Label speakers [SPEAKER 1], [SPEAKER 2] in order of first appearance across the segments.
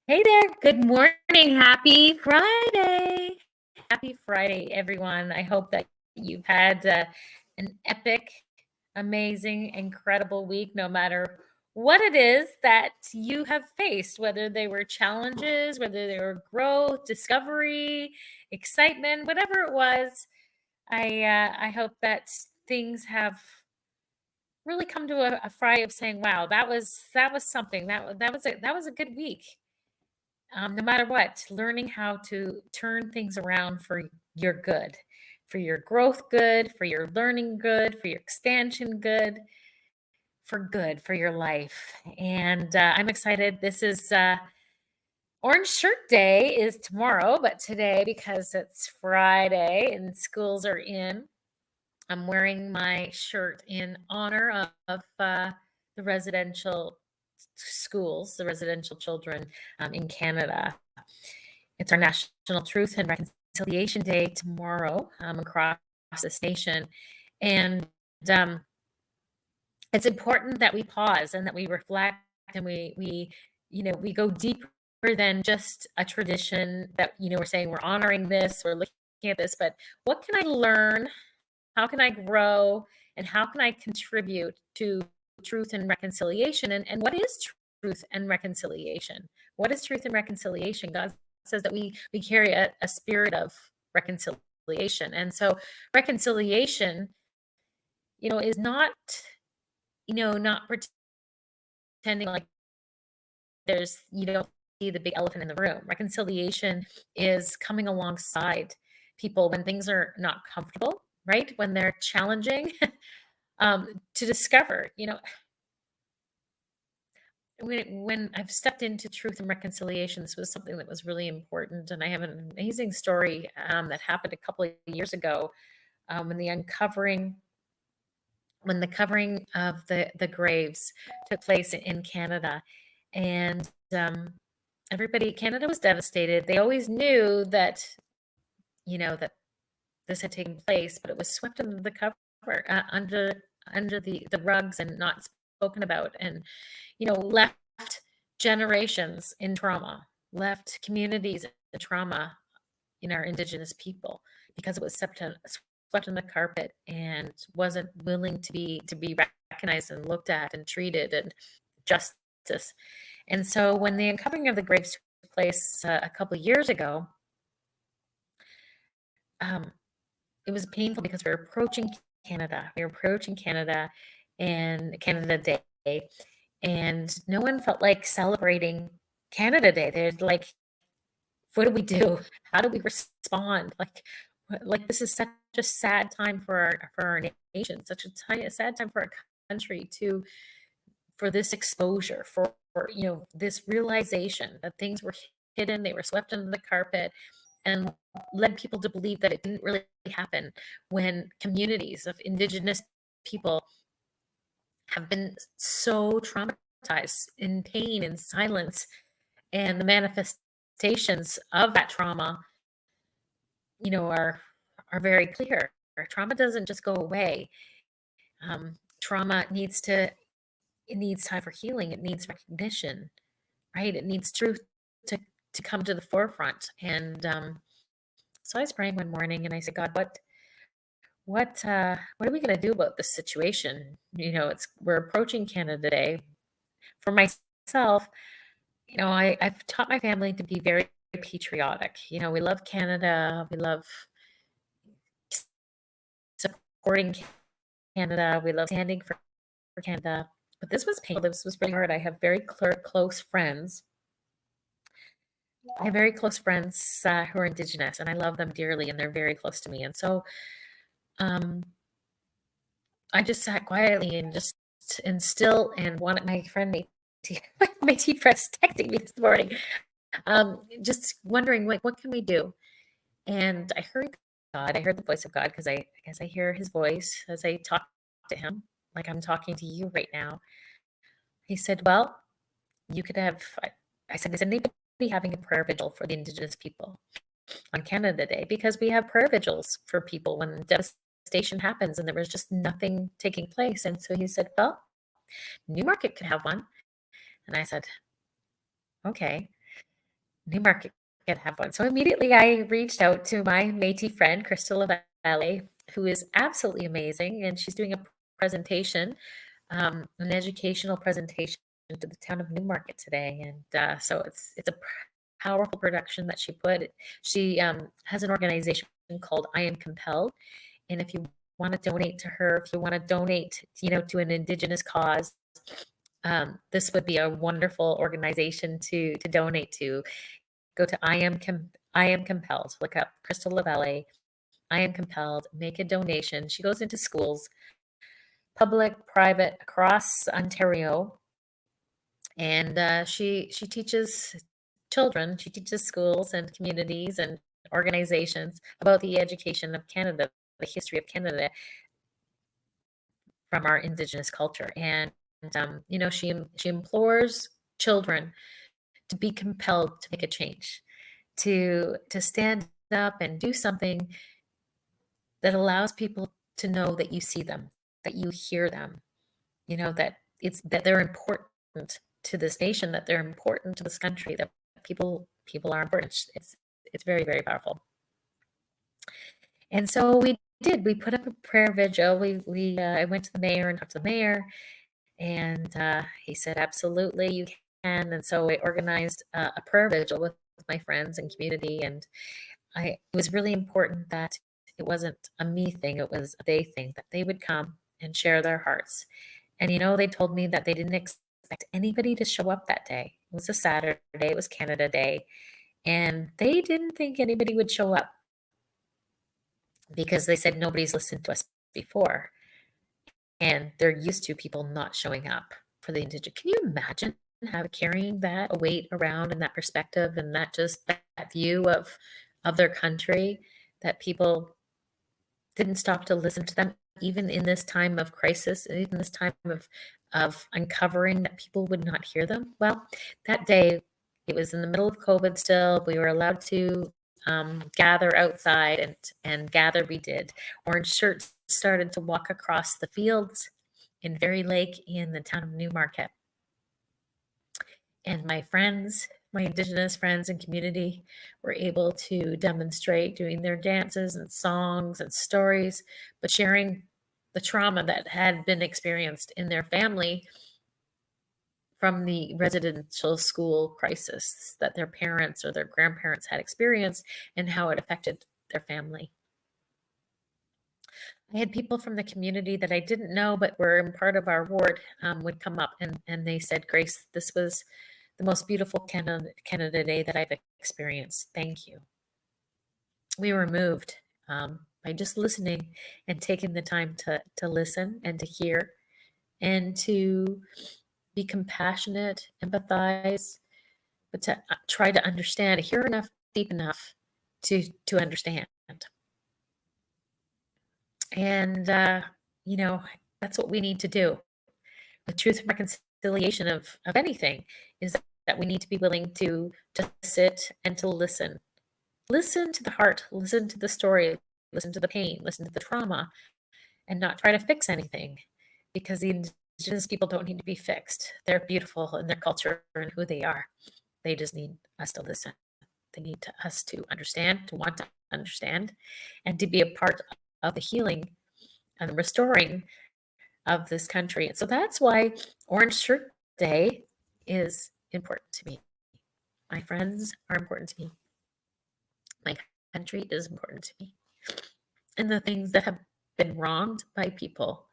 [SPEAKER 1] Hey there. Good morning. Happy Friday. Happy Friday, everyone. I hope that you've had an epic, amazing, incredible week, no matter what it is that you have faced, whether they were challenges, whether they were growth, discovery, excitement, whatever it was. I hope that things have really come to a Friday of saying, "Wow, that was something. That was a good week." No matter what, learning how to turn things around for your good, for your growth good, for your learning good, for your expansion good, for your life. And I'm excited. This is Orange Shirt Day is tomorrow, but today, because it's Friday and schools are in, I'm wearing my shirt in honor of the residential schools, the residential children in Canada. It's our National Truth and Reconciliation Day tomorrow across this nation. And um, it's important that we pause and that we reflect and we go deeper than just a tradition that, we're saying we're honoring this, we're looking at this, but what can I learn? How can I grow? And how can I contribute to truth and reconciliation? And what is truth and reconciliation? What is truth and reconciliation? God says that we carry a spirit of reconciliation. And so reconciliation, is not pretending like you don't see the big elephant in the room. Reconciliation is coming alongside people when things are not comfortable, right? When they're challenging, to discover, when I've stepped into truth and reconciliation, this was something that was really important. And I have an amazing story that happened a couple of years ago when the covering of the graves took place in Canada, and Canada was devastated. They always knew that that this had taken place, but it was swept under the cover, under the rugs and not spoken about, and left generations in trauma, left communities in trauma in our Indigenous people because it was swept on the carpet and wasn't willing to be recognized and looked at and treated and justice. And so when the uncovering of the graves took place a couple of years ago, um, it was painful because we were approaching Canada. We were approaching Canada and Canada Day, and no one felt like celebrating Canada Day. They're like, what do we do? How do we respond? Like this is such a sad time for our nation, such a sad time for our country for this exposure, for this realization that things were hidden, they were swept under the carpet, and led people to believe that it didn't really happen when communities of Indigenous people have been so traumatized, in pain and silence, and the manifestations of that trauma, are very clear. Trauma doesn't just go away. Trauma it needs time for healing. It needs recognition, right? It needs truth to come to the forefront. And so I was praying one morning and I said, God, what are we going to do about this situation? We're approaching Canada Day. For myself, I've taught my family to be very patriotic. We love Canada. We love supporting Canada. We love standing for Canada. But this was painful. This was really hard. I have very close friends. I have very close friends who are Indigenous, and I love them dearly, and they're very close to me. And so I just sat quietly and still, and wanted my friend Métis friend's texting me this morning, just wondering, like, what can we do? And I heard God. I heard the voice of God because I guess I hear His voice as I talk to Him, like I'm talking to you right now. He said, "Well, you could have." I said, "Is anybody having a prayer vigil for the Indigenous people on Canada Day? Because we have prayer vigils for people when devastation happens and there was just nothing taking place." And so he said, "Well, Newmarket could have one." And I said, "Okay." Newmarket could have one. So immediately I reached out to my Métis friend, Crystal Lavelle, who is absolutely amazing, and she's doing a presentation, an educational presentation to the town of Newmarket today. And so it's a powerful production that she put. She has an organization called I Am Compelled, and if you want to donate to her, if you want to donate, to an Indigenous cause, this would be a wonderful organization to donate to. Go to I Am Compelled. Look up Crystal Lavelle. I Am Compelled. Make a donation. She goes into schools, public, private, across Ontario, and she teaches children. She teaches schools and communities and organizations about the education of Canada, the history of Canada from our Indigenous culture. And she implores children to be compelled to make a change, to stand up and do something that allows people to know that you see them, that you hear them, that they're important to this nation, that they're important to this country, that people are important. It's very, very powerful. And so we put up a prayer vigil. I went to the mayor and talked to the mayor, and he said, absolutely, you can. And so I organized a prayer vigil with my friends and community. And it was really important that it wasn't a me thing, it was a they thing, that they would come and share their hearts. And they told me that they didn't expect anybody to show up that day. It was a Saturday, it was Canada Day, and they didn't think anybody would show up because they said nobody's listened to us before. And they're used to people not showing up for the Indigenous. Can you imagine carrying that weight around and that perspective and that view of their country, that people didn't stop to listen to them, even in this time of crisis, even this time of uncovering that people would not hear them? Well, that day, it was in the middle of COVID still. We were allowed to gather outside, and gather we did. Orange shirts started to walk across the fields in Fairy Lake in the town of Newmarket. And my friends, my Indigenous friends and community, were able to demonstrate doing their dances and songs and stories, but sharing the trauma that had been experienced in their family from the residential school crisis that their parents or their grandparents had experienced, and how it affected their family. I had people from the community that I didn't know but were part of our ward would come up, and they said, Grace, this was the most beautiful Canada Day that I've experienced. Thank you. We were moved by just listening and taking the time to listen and to hear and to be compassionate, empathize, but to try to understand, hear enough, deep enough to understand. And, that's what we need to do. The truth and reconciliation of anything is that we need to be willing to sit and to listen. Listen to the heart, listen to the story, listen to the pain, listen to the trauma, and not try to fix anything, because the Indigenous people don't need to be fixed. They're beautiful in their culture and who they are. They just need us to listen. They need us to understand, to want to understand, and to be a part of the healing and the restoring of this country. And so that's why Orange Shirt Day is important to me. My friends are important to me. My country is important to me. And the things that have been wronged by people,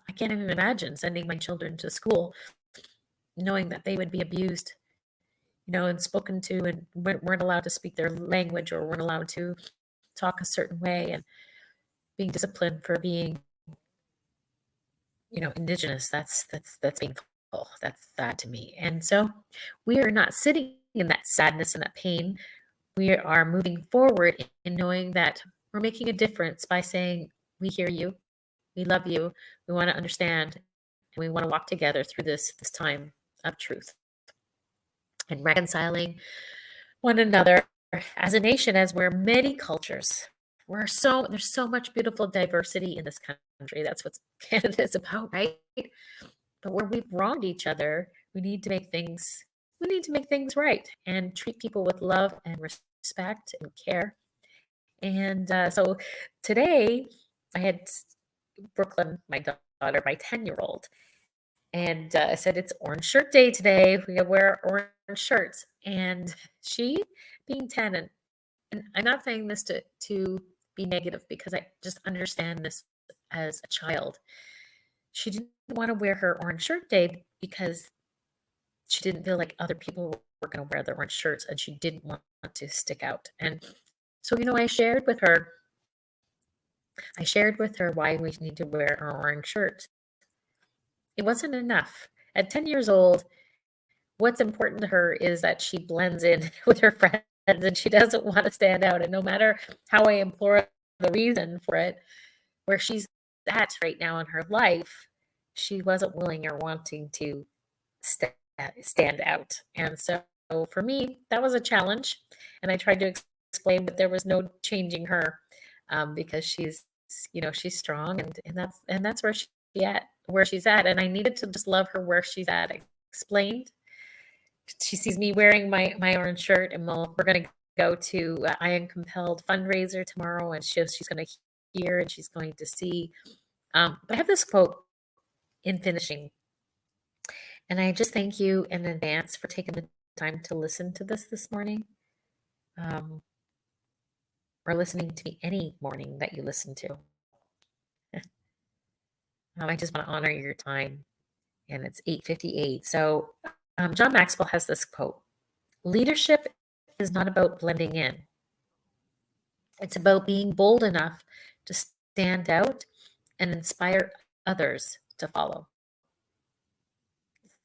[SPEAKER 1] I can't even imagine sending my children to school knowing that they would be abused, and spoken to, and weren't allowed to speak their language, or weren't allowed to talk a certain way, and being disciplined for being, Indigenous. That's painful. That's sad to me. And so we are not sitting in that sadness and that pain. We are moving forward in knowing that we're making a difference by saying, we hear you, we love you, we want to understand, and we want to walk together through this time of truth and reconciling one another as a nation, as we're many cultures. There's so much beautiful diversity in this country. That's what Canada is about, right? But where we've wronged each other, we need to make things we need to make things right and treat people with love and respect and care. And so today I had Brooklyn, my daughter, my 10-year-old, and I said, it's Orange Shirt Day today. We gotta wear orange shirts. And she, being 10, and I'm not saying this to be negative because I just understand this as a child. She didn't want to wear her orange shirt day because she didn't feel like other people were going to wear their orange shirts and she didn't want to stick out. And so, I shared with her why we need to wear our orange shirts. It wasn't enough. At 10 years old, what's important to her is that she blends in with her friends and she doesn't want to stand out. And no matter how I implore the reason for it, where she's at right now in her life, she wasn't willing or wanting to stand out. And so for me, that was a challenge. And I tried to explain, but there was no changing her because she's strong and that's where she's at. And I needed to just love her where she's at. I explained. She sees me wearing my orange shirt, and we're going to go to I Am Compelled fundraiser tomorrow, and she's going to hear and she's going to see. But I have this quote in finishing, and I just thank you in advance for taking the time to listen to this morning, or listening to me any morning that you listen to. I just want to honor your time, and it's 8:58. So John Maxwell has this quote: leadership is not about blending in. It's about being bold enough to stand out and inspire others to follow.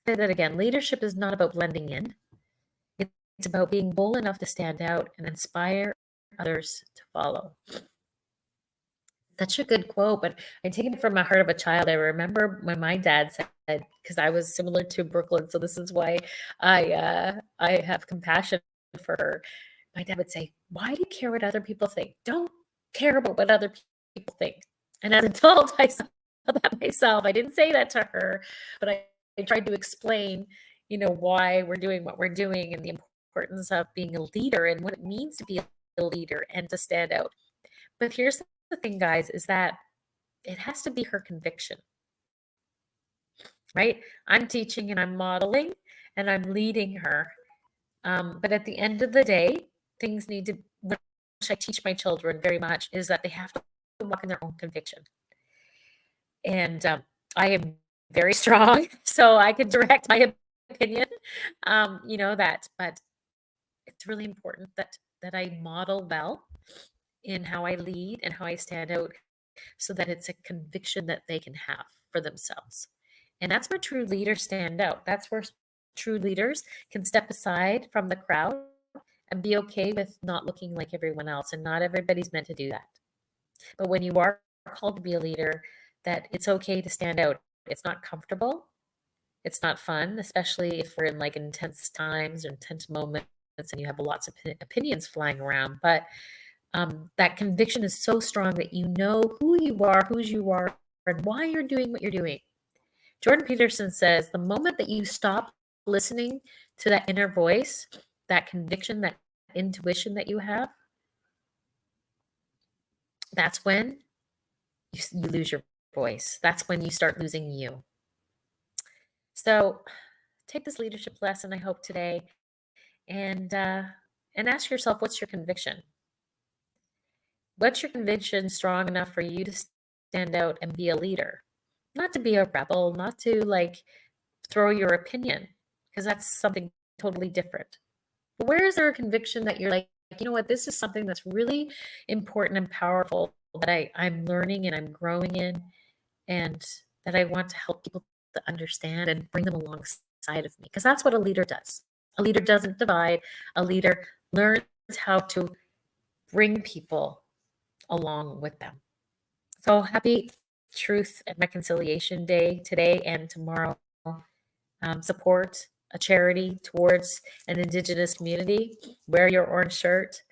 [SPEAKER 1] Say that again. Leadership is not about blending in. It's about being bold enough to stand out and inspire others to follow. Such a good quote, but I take it from the heart of a child. I remember when my dad said, because I was similar to Brooklyn, so this is why I have compassion for her. My dad would say, "Why do you care what other people think? Don't care about what other people think." And as an adult, I saw that myself. I didn't say that to her, but I tried to explain, why we're doing what we're doing and the importance of being a leader and what it means to be a leader and to stand out. But here's the thing, guys, is that it has to be her conviction, right? I'm teaching and I'm modeling and I'm leading her. But at the end of the day, things need to, which I teach my children very much, is that they have to walk in their own conviction. And I am very strong, so I can direct my opinion, but it's really important that I model well in how I lead and how I stand out so that it's a conviction that they can have for themselves. And that's where true leaders stand out. That's where true leaders can step aside from the crowd and be okay with not looking like everyone else. And not everybody's meant to do that. But when you are called to be a leader, that it's okay to stand out. It's not comfortable. It's not fun, especially if we're in like intense times or intense moments and you have lots of opinions flying around. But that conviction is so strong that you know whose you are, and why you're doing what you're doing. Jordan Peterson says the moment that you stop listening to that inner voice, that conviction, that intuition that you have, that's when you lose your voice. That's when you start losing you. So take this leadership lesson, I hope, today, and ask yourself, what's your conviction? What's your conviction strong enough for you to stand out and be a leader? Not to be a rebel, not to like throw your opinion, because that's something totally different. But where is there a conviction that you're like, you know what, this is something that's really important and powerful that I'm learning and I'm growing in, and that I want to help people to understand and bring them alongside of me? Because that's what a leader does. A leader doesn't divide. A leader learns how to bring people along with them. So happy Truth and Reconciliation Day today and tomorrow. Support a charity towards an Indigenous community. Wear your orange shirt.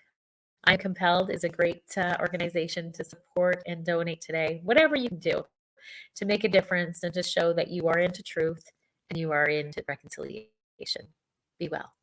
[SPEAKER 1] I'm Compelled is a great organization to support and donate today. Whatever you can do to make a difference and to show that you are into truth and you are into reconciliation. Be well.